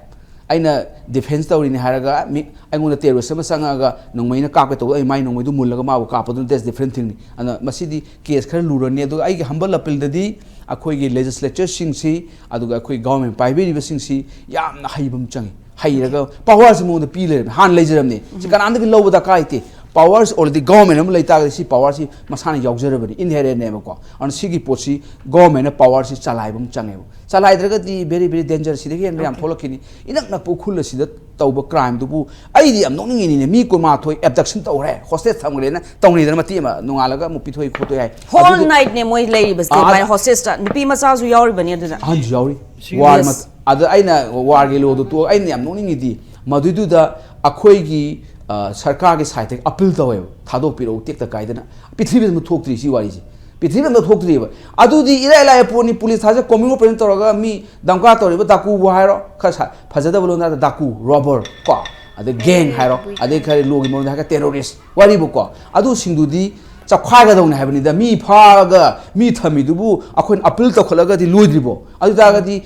[SPEAKER 4] ꯑꯩꯅ defence ꯇꯧꯔꯤꯅꯤ ꯍꯥꯏꯔꯒ ꯑꯩꯉꯣꯟꯗ ꯇꯦꯔꯣꯔꯤꯁ ꯑꯃ ꯆꯪꯉꯛꯑꯒ ꯅꯣꯡꯃꯩꯅ ꯀꯥꯞꯀꯦ ꯇꯧꯕ ꯑꯩ ꯃꯥꯏ ꯅꯣꯡꯃꯩꯗꯨ ꯃꯨꯜꯂꯒ ꯃꯥꯕꯨ ꯀꯥꯞꯄꯗꯨꯅ ꯗꯦꯠꯁ ꯗꯤꯐꯔꯦꯟ ꯊꯤꯡꯅꯤ ꯑꯗꯨꯅ ꯃꯁꯤꯗꯤ ꯀꯦꯁ ꯈꯔ ꯂꯨꯔꯅꯤ ꯑꯗꯨꯒ ꯑꯩꯒꯤ ꯍꯝꯕꯜ ꯑꯄꯤꯜꯗꯗꯤ ꯑꯩꯈꯣꯏꯒꯤ ꯂꯦꯖꯤꯁꯂꯦꯆꯔꯁꯤꯡꯁꯤ ꯑꯗꯨꯒ ꯑꯩꯈꯣꯏ ꯒꯚꯔꯟꯃꯦꯟ ꯄꯥꯏꯕꯤꯔꯤꯕꯁꯤꯡꯁꯤ ꯌꯥꯝꯅ ꯍꯩꯕ ꯑꯃ ꯆꯪꯉꯤ ꯍꯩꯔꯒ ꯄꯋꯥꯔꯁꯤ ꯃꯉꯣꯟꯗ ꯄꯤ ꯂꯩꯔꯝꯃꯦ ꯍꯥꯟꯅ ꯂꯩꯖꯔꯝꯅꯤ ꯁꯤ ꯀꯅꯥꯝꯇꯒꯤ ꯂꯧꯕ ꯗꯔꯀꯥꯔ ꯂꯩꯇꯦ ꯄꯋꯥꯔꯁ ꯑꯣꯜꯔꯦꯗꯤ ꯒꯚꯔꯟꯃꯦꯟ ꯑꯃ ꯂꯩꯇꯥꯔꯒꯗꯤ ꯁꯤ ꯄꯋꯥꯔꯁꯤ ꯃꯁꯥꯅ ꯌꯥꯎꯖꯔꯕꯅꯤ ꯏꯟꯍꯦꯔꯦꯟꯅꯦꯕꯀꯣ ꯑꯗꯨꯅ ꯁꯤꯒꯤ ꯄꯣꯠꯁꯤ ꯒꯚꯔꯟꯃꯦꯟꯅ ꯄꯋꯥꯔꯁꯤ ꯆꯂꯥꯏꯕ ꯑꯃ ꯆꯪꯉꯦꯕ ꯆꯂꯥꯏꯗ꯭ꯔꯒꯗꯤ ꯚꯦꯔꯤ ꯚꯦꯔꯤ ꯗꯦꯟꯖꯔ ꯁꯤꯗꯒꯤ ꯍꯦꯟꯕ ꯌꯥꯝ ꯊꯣꯛꯂꯛꯈꯤꯅꯤ ꯏꯅꯛ ꯅꯛꯄ ꯎꯈ꯭ꯔꯨꯜ ꯑꯁꯤꯗ ꯇꯧꯕ ꯀ꯭ꯔꯥꯏꯝꯗꯨꯕꯨ ꯑꯩꯗꯤ ꯌꯥꯝ ꯅꯣꯛꯅꯤꯡꯉꯤꯅꯤꯅꯦ ꯃꯤ 12 ꯑꯦꯕꯗꯛꯁꯟ ꯇꯧꯔꯦ ꯍꯣꯁꯇꯦꯖ ꯊꯝꯈ꯭ꯔꯦꯅ ꯇꯧꯅꯤꯗꯅ ꯃꯇꯦꯛ ꯑꯃ ꯅꯣꯡꯉꯥꯜꯂꯒ ꯑꯃꯨꯛ ꯄꯤꯊꯣꯛꯏ ꯈꯣꯠꯇꯣꯏ ꯍꯥꯏ
[SPEAKER 1] ꯍꯣꯜ ꯅꯥꯏꯠꯅꯦ ꯃꯣꯏ ꯂꯩꯔꯤꯕꯁꯦ ꯃꯥꯏ ꯍꯣꯁꯇꯦꯖꯇ ꯅꯨꯄꯤ ꯃꯆꯥꯁꯨ ꯌꯥꯎꯔꯤꯕꯅꯤ ꯑꯗꯨꯗ
[SPEAKER 4] ꯑꯍꯟꯁꯨ ꯌꯥꯎꯔꯤ ꯋꯥꯔ ꯑꯗ ꯑꯩꯅ ꯋꯥꯔꯒꯤ ꯂꯣꯗꯨ ꯇꯣꯛ ꯑꯩꯅ ꯌꯥꯝ ꯅꯣꯛꯅꯤꯡꯉꯤꯗꯤ ꯃꯗꯨꯏꯗꯨꯗ ꯑꯩꯈꯣꯏꯒꯤ ꯁꯔꯀꯥꯔꯒꯤ ꯁꯥꯏꯠꯇꯒꯤ ꯑꯄꯤꯜ ꯇꯧꯋꯦꯕ ꯊꯥꯗꯣꯛꯄꯤꯔꯛꯎ ꯇꯦꯛꯇ ꯀꯥꯏꯗꯅ ꯄ꯭ꯔꯤꯊꯤꯕꯤꯗ ꯑꯃ ꯊꯣꯛꯇ꯭ꯔꯤ ꯁꯤ ꯋꯥꯔꯤꯁꯦ ꯄ꯭ꯔꯤꯊꯤꯕꯤꯗ ꯑꯃ ꯊꯣꯛꯇ꯭ꯔꯤꯕ ꯑꯗꯨꯗꯤ ꯏꯔꯥꯏ ꯂꯥꯏꯕ ꯄꯣꯠꯅꯤ ꯄꯨꯂꯤꯁ ꯊꯥꯖ ꯀꯣꯃꯤꯡ ꯑꯣꯄꯔꯦꯁꯟ ꯇꯧꯔꯒ ꯃꯤ ꯗꯝꯀꯥ ꯇꯧꯔꯤꯕ ꯗꯥꯀꯨꯕꯨ ꯍꯥꯏꯔꯣ ꯈꯔ ꯐꯖꯗꯕ ꯂꯣꯟꯗ ꯗꯥꯀꯨ ꯔꯣꯕꯔ ꯀꯣ ꯑꯗꯩ ꯒꯦꯡ ꯍꯥꯏꯔꯣ ꯑꯗꯩ ꯈꯔ ꯂꯣꯒꯤ ꯃꯔꯣꯟꯗ ꯍꯥꯏꯔꯒ ꯇꯦꯔꯣꯔꯤꯁ ꯋꯥꯔꯤꯕꯨꯀꯣ ꯑꯗꯨꯁꯤꯡꯗꯨꯗꯤ ꯆꯞꯈꯥꯏꯒꯗꯧꯅꯤ ꯍꯥꯏꯕꯅꯤꯗ ꯃꯤ ꯐꯥꯔꯒ ꯃꯤ ꯊꯝꯃꯤꯗꯨꯕꯨ ꯑꯩꯈꯣꯏꯅ ꯑꯄꯤꯜ ꯇꯧꯈꯠꯂꯒꯗꯤ ꯂꯣꯏꯗ꯭ꯔꯤꯕꯣ ꯑꯗꯨ ꯇꯥꯔꯒꯗꯤ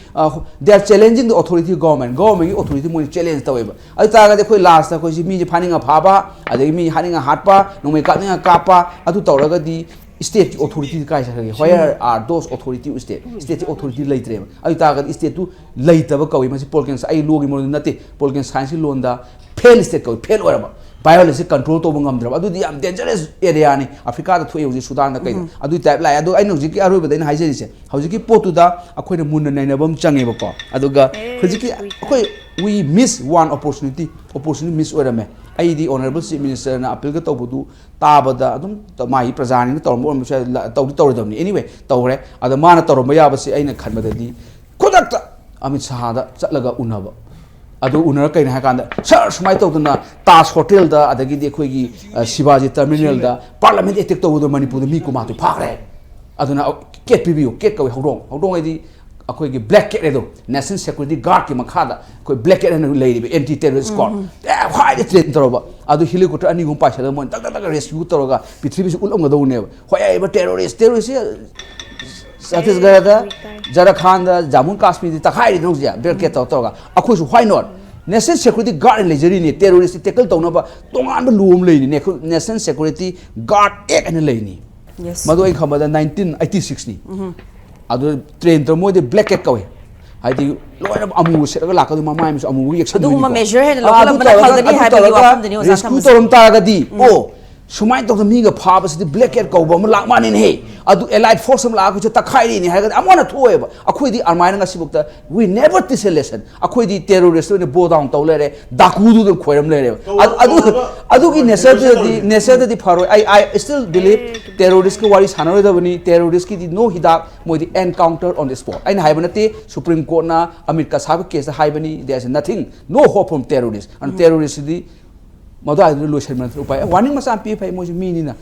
[SPEAKER 4] they are challenging the authority ꯒꯚꯔꯟꯃꯦꯟꯒꯤ ꯑꯣꯊꯣꯔꯤꯇꯤ ꯃꯣꯏꯅ ꯆꯦꯂꯦꯟꯖ ꯇꯧꯋꯦꯕ ꯑꯗꯨ ꯇꯥꯔꯒꯗꯤ ꯑꯩꯈꯣꯏ ꯂꯥꯁꯇ ꯑꯩꯈꯣꯏꯁꯤ ꯃꯤꯁꯦ ꯐꯥꯅꯤꯡꯉ ꯐꯥꯕ ꯑꯗꯒꯤ ꯃꯤ ꯍꯥꯠꯅꯤꯡꯉ ꯍꯥꯠꯄ ꯅꯣꯡꯃꯩ ꯀꯥꯞꯅꯤꯡꯉ ꯀꯥꯞꯄ ꯑꯗꯨ ꯇꯧꯔꯒꯗꯤ ꯁ꯭ꯇꯦꯠꯀꯤ ꯑꯣꯊꯣꯔꯤꯇꯤ ꯀꯥꯏ ꯆꯠꯈ꯭ꯔꯒꯦ ꯋꯦꯌꯔ ꯑꯥꯔ ꯗꯣꯁ ꯑꯣꯊꯣꯔꯤꯇꯤ ꯁ꯭ꯇꯦꯠꯀꯤ ꯑꯣꯊꯣꯔꯤꯇꯤ ꯂꯩꯇ꯭ꯔꯦꯕ ꯑꯗꯨ ꯇꯥꯔꯒꯗꯤ ꯁ꯭ꯇꯦꯠꯇꯨ ꯂꯩꯇꯕ ꯀꯧꯏ ꯃꯁꯤ ꯄꯣꯂꯤꯇꯤꯀꯦꯜ ꯑꯩ ꯂꯣꯒꯤ ꯃꯔꯣꯟꯗ ꯅꯠꯇꯦ ꯄꯣꯂꯤꯇꯤꯀꯦꯜ ꯁꯥꯏꯟꯁꯀꯤ ꯂꯣꯟꯗ ꯐꯦꯜ ꯁ꯭ꯇꯦꯠ ꯀꯧꯏ ꯐꯦꯜ ꯑꯣꯏꯔꯕ ꯚꯥꯏꯑꯣꯂꯦꯟꯁꯁꯤ ꯀꯟꯇ꯭ꯔꯣꯜ ꯇꯧꯕ ꯉꯝꯗ꯭ꯔꯕ ꯑꯗꯨꯗꯤ ꯌꯥꯝ ꯗꯦꯟꯖꯔꯁ ꯑꯦꯔꯤꯌꯥꯅꯤ ꯑꯐ꯭रिꯀꯥꯗ ꯊꯣꯛꯏ ꯍꯧꯖꯤꯛ ꯁꯨꯗꯥꯟꯗ ꯀꯩꯗ ꯑꯗꯨꯒꯤ ꯇꯥꯏꯞ ꯂꯥꯛꯑꯦ ꯑꯗꯣ ꯑꯩꯅ ꯍꯧꯖꯤꯛꯀꯤ ꯑꯔꯣꯏꯕꯗ ꯑꯩꯅ ꯍꯥꯏꯖꯔꯤꯁꯦ ꯍꯧꯖꯤꯛꯀꯤ ꯄꯣꯠꯇꯨꯗ ꯑꯩꯈꯣꯏꯅ ꯃꯨꯟꯅ ꯅꯩꯅꯕ ꯑꯃ ꯆꯪꯉꯦꯕꯀꯣ ꯑꯗꯨꯒ ꯍꯧꯖꯤꯛꯀꯤ ꯑꯩꯈꯣꯏ ꯋꯤ ꯃꯤꯁ ꯋꯥꯟ ꯑꯣꯄꯣꯔꯆꯨꯅꯤꯇꯤ ꯃꯤꯁ ꯑꯣꯏꯔꯝꯃꯦ ꯑꯩꯗꯤ ꯑꯣꯅꯔꯦꯕꯜ ꯆꯤꯐ ꯃꯤꯅꯤꯁꯇꯔꯅ ꯑꯄꯤꯜꯒ ꯇꯧꯕꯗꯨ ꯇꯥꯕꯗ ꯑꯗꯨꯝ ꯃꯥꯒꯤ ꯄ꯭ꯔꯖꯥꯅꯤꯅ ꯇꯧꯔꯝꯕ ꯑꯣꯏꯔꯝꯕꯁꯨ ꯌꯥꯏ ꯇꯧꯔꯣꯏꯗꯕꯅꯤ ꯑꯦꯅꯤꯋꯦ ꯇꯧꯔꯦ ꯑꯗ ꯃꯥꯅ ꯇꯧꯔꯝꯕ ꯌꯥꯕꯁꯤ ꯑꯩꯅ ꯈꯟꯕꯗꯗꯤ ꯈꯨꯗꯛꯇ ꯑꯃꯤꯠ ꯁꯍꯥꯗ ꯆꯠꯂꯒ ꯎꯅꯕ ꯑꯗꯨ ꯎꯅꯔ ꯀꯩꯅꯣ ꯍꯥꯏꯀꯥꯟꯗ ꯁꯔ ꯁꯨꯃꯥꯏꯅ ꯇꯧꯗꯅ ꯇꯥꯖ ꯍꯣꯇꯦꯜꯗ ꯑꯗꯒꯤꯗꯤ ꯑꯩꯈꯣꯏꯒꯤ ꯁꯤꯕꯥꯖꯤ ꯇꯔꯃꯤꯅꯦꯜꯗ ꯄꯥꯔꯂꯥꯃꯦꯟ ꯑꯦꯇꯦꯛ ꯇꯧꯕꯗꯣ ꯃꯅꯤꯄꯨꯔꯗ ꯃꯤ 12 ꯐꯥꯈ꯭ꯔꯦ ꯑꯗꯨꯅ ꯀꯦꯠ ꯄꯤꯕꯤꯌꯨ ꯀꯦꯠ ꯀꯧꯏ ꯍꯧꯗꯣꯡ ꯍꯥꯏꯗꯤ ꯑꯩꯈꯣꯏꯒꯤ ꯕ꯭ꯂꯦꯛ ꯀꯦꯠ ꯍꯥꯏꯗꯣ ꯅꯦꯁꯅꯦꯜ ꯁꯦꯀ꯭ꯌꯨꯔꯤꯇꯤ ꯒꯥꯔꯗꯀꯤ ꯃꯈꯥꯗ ꯑꯩꯈꯣꯏ ꯕ꯭ꯂꯦꯛ ꯀꯦꯠ ꯍꯥꯏꯅ ꯂꯩꯔꯤꯕ ꯑꯦꯟꯇꯤ ꯇꯦꯔꯣꯔꯤꯁ ꯀꯣꯔꯞ ꯈ꯭ꯋꯥꯏꯗꯒꯤ ꯇ꯭ꯔꯦꯟ ꯇꯧꯔꯕ ꯑꯗꯨ ꯍꯦꯂꯤꯀꯣꯞꯇꯔ 2 ꯄꯥꯏꯁꯜꯂꯒ ꯃꯣꯏꯅ ꯇꯛ ꯔꯦꯁꯀ꯭ꯌꯨ ꯇꯧꯔꯒ ꯄ꯭ꯔꯤꯊꯤꯕꯤꯁꯤ ꯎꯠꯂꯝꯒꯗꯧꯅꯦꯕ ꯍꯣꯏ ꯇꯦꯔꯣꯔꯤꯁꯁꯤ ꯆꯠꯇꯤꯁꯒꯔꯗ ꯖꯔꯈꯥꯟꯗ ꯖꯃꯨ ꯀꯥꯁꯃꯤꯔꯗꯤ ꯇꯛꯈꯥꯏꯔꯤꯗ ꯍꯧꯖꯤꯛ ꯕ꯭ꯂꯦꯛ ꯀꯦꯠ ꯇꯧꯔꯒ ꯑꯩꯈꯣꯏꯁꯨ ꯋꯥꯏ ꯅꯣꯠ ꯅꯦꯁꯅꯦꯜ ꯁꯦꯀ꯭ꯌꯨꯔꯤꯇꯤ ꯒꯥꯔꯗ ꯂꯩꯖꯔꯤꯅꯤ ꯇꯦꯔꯣꯔꯤꯁꯇꯤ ꯇꯦꯀꯜ ꯇꯧꯅꯕ ꯇꯣꯉꯥꯟꯕ ꯂꯣ ꯑꯃ ꯂꯩꯅꯤ ꯅꯦꯁꯅꯦल ꯁꯦꯀ꯭ꯌꯨꯔꯤꯇꯤ ꯒꯥꯔꯗ ꯑꯦꯛ ꯍꯥꯏꯅ ꯂꯩꯅꯤ ꯃꯗꯨ ꯑꯩ ꯈꯪꯕꯗ 1986ꯅꯤ ꯑꯗꯨ ꯇ꯭ꯔꯦꯟ ꯇꯧꯔ ꯃꯣꯏꯗꯤ ꯕ꯭ꯂꯦꯛ ꯀꯦꯠ ꯀꯧꯏ ꯍꯥꯏꯗꯤ ꯂꯣꯏꯅ ꯑꯃꯨꯕ ꯁꯦꯠꯂꯒ ꯂꯥꯛꯀꯗꯣꯏ ꯃꯃꯥꯏ ꯑꯃꯁꯨ ꯑꯃꯨꯕ ꯌꯦꯛꯁꯟꯗꯣꯏꯅꯤꯀꯣ
[SPEAKER 1] ꯑꯗꯨꯒꯨꯝꯕ ꯃꯦꯖꯔ ꯍꯦꯟꯅ ꯂꯧꯈꯠꯂꯛꯄꯅ ꯐꯒꯅꯤ ꯍꯥꯏꯕꯒꯤ ꯋꯥꯐꯝꯗꯅꯤ ꯑꯣꯖꯥ
[SPEAKER 4] ꯔꯦꯁꯀ꯭ꯌꯨ ꯇꯧꯔꯝ ꯇꯥꯔꯒꯗꯤ ꯁꯨꯃꯥꯏꯅ ꯇꯧꯗꯅ ꯃꯤꯒ ꯐꯥꯕꯁꯤꯗꯤ ꯕ꯭ꯂꯦꯛ ꯀꯦꯠ ꯀꯧꯕ ꯑꯃ ꯂꯥꯛ ꯃꯥꯅꯤꯅꯦꯍꯦ ꯑꯗꯨ ꯑꯦꯂꯥꯏꯠ ꯐꯣꯔꯁ ꯑꯃ ꯂꯥꯛꯑꯒꯁꯨ ꯇꯛꯈꯥꯏꯔꯤꯅꯤ ꯍꯥꯏꯔꯒꯗꯤ ꯑꯃꯨꯛ ꯊꯣꯛꯑꯦꯕ ꯑꯩꯈꯣꯏꯗꯤ ꯑꯗꯨꯃꯥꯏꯅ ꯉꯁꯤꯐꯥꯎꯗ we never teach a lesson ꯑꯩꯈꯣꯏꯗꯤ ꯇꯦꯔꯣꯔꯤꯁꯇ ꯑꯣꯏꯅ ꯕꯣ ꯗꯥꯎꯟ ꯇꯧ ꯂꯩꯔꯦ ꯗꯥꯀꯨꯗꯨꯗ ꯈꯣꯏꯔꯝ ꯂꯩꯔꯦꯕ ꯑꯗꯨꯒꯤ ꯅꯦꯆꯔꯗꯗꯤ ꯐꯔꯣꯏ ꯑꯩ ꯁ꯭ꯇꯤꯜ ꯕꯤꯂꯤꯞ ꯇꯦꯔꯣꯔꯤꯁꯀꯤ ꯋꯥꯔꯤ ꯁꯥꯟꯅꯔꯣꯏꯗꯕꯅꯤ ꯇꯦꯔꯣꯔꯤꯁꯀꯤꯗꯤ ꯅꯣ ꯍꯤꯗꯥꯛ ꯃꯣꯏꯗꯤ ꯑꯦꯟꯀꯥꯎꯟꯇꯔ ꯑꯣꯟ ꯗ ꯁ꯭ꯄꯣꯠ ꯑꯩꯅ ꯍꯥꯏꯕ ꯅꯠꯇꯦ ꯁꯨꯄ꯭रीम कोर्टना अमित कसाब केस हाइबनी there is nothing no hope from terrorist and terrorist दी मदुआई लोइसन उपाय वार्निंग मचा पी फै मोइ मीनिना